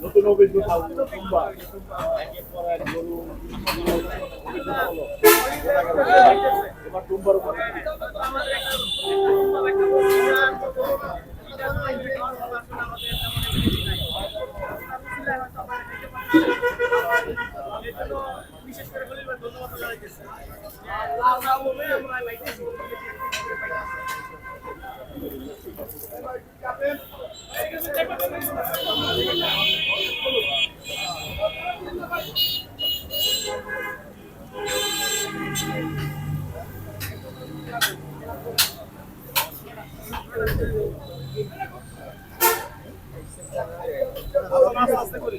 নতুন অভিজ্ঞতা একের পর এক গরু এবার টুম্বার উপর বিশেষ করে ধন্যবাদ জানাইতেছি। আস্তে করি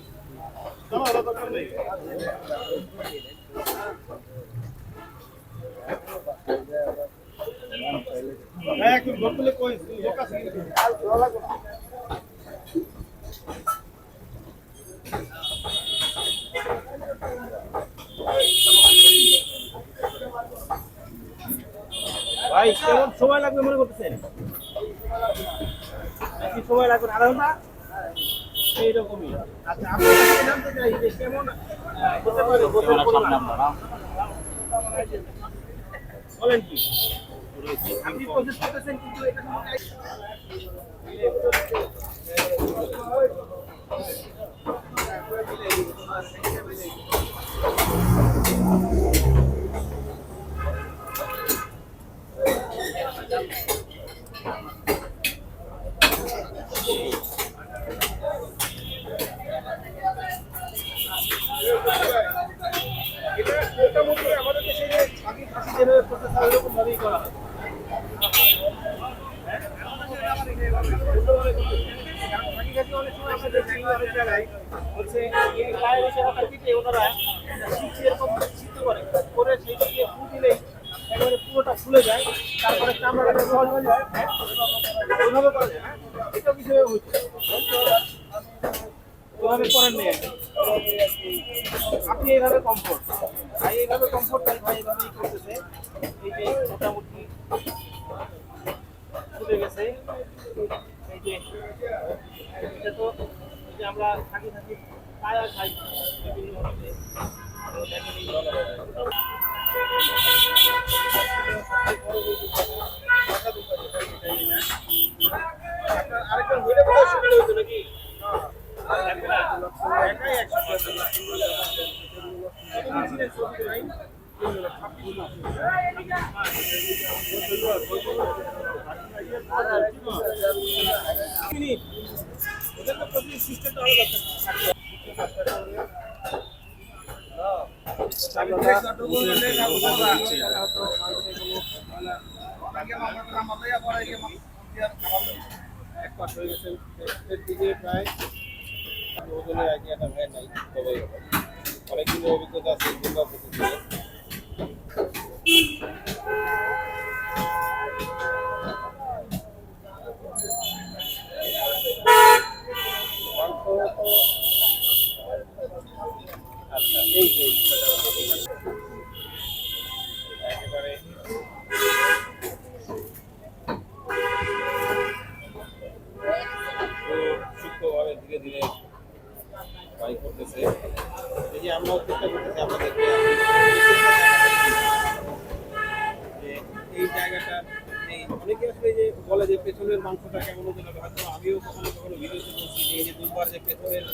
একটু গর্তলে কই লোক আছে ভাই কেমন সময় লাগবে মনে করতেছেন? কি সময় লাগবে? আধা ঘন্টা এইরকমই। আচ্ছা আপনি জানতে চাই যে কেমন হতে পারে বলেন কি আপনি প্রসেস করতেছেন কিন্তু এটা মোটামুটি আমাদের দেশে যে ছাগি খাসি যেভাবে প্রসেস হয় ওরকম ভাবেই করা হয়। অনেক সময় আমরা দেখছি অনেক জায়গায় হচ্ছে এই পায়ের এসে দিতে ওনারা এরকম সিদ্ধ করে সেইটা দিয়ে ফু দিলেই একেবারে পুরোটা ফুলে যায়, তারপরে চামড়াটা সহজ হয়ে যায়। ওইভাবে করা যায়, এটাও কিছু হচ্ছে ওইভাবে করেন নেই আপনি এইভাবে কমফোর্ট ভাই, এইভাবে কমফোর্ট তাই ভাই এইভাবেই করতেছে। এই যে মোটামুটি ফুলে গেছে, এই যে এটা তো এই যে আমরা থাকি পায়া খাই বিভিন্ন আরেকজন হইলে বলে সুবিধা হইতো নাকি একাই এক পাশ হয়ে গেছে দিকে প্রায় ওজনে আগে একটা ভয় নাই, তবে অনেকগুলো অভিজ্ঞতা আছে দুর্গা পুজো আচ্ছা এই যে একেবারে সূক্ষ্মভাবে ধীরে ধীরে বাই করতেছে। এই যে আমরাও চেষ্টা করতেছি আপনাদেরকে যে এই জায়গাটা এই অনেকে আসলে যে বলে যে পেছনের মাংসটা কেমন হতে হবে, হয়তো আমিও কখনো কখনো ভিডিওতে বলছি যে এই যে দুবার যে পেছনের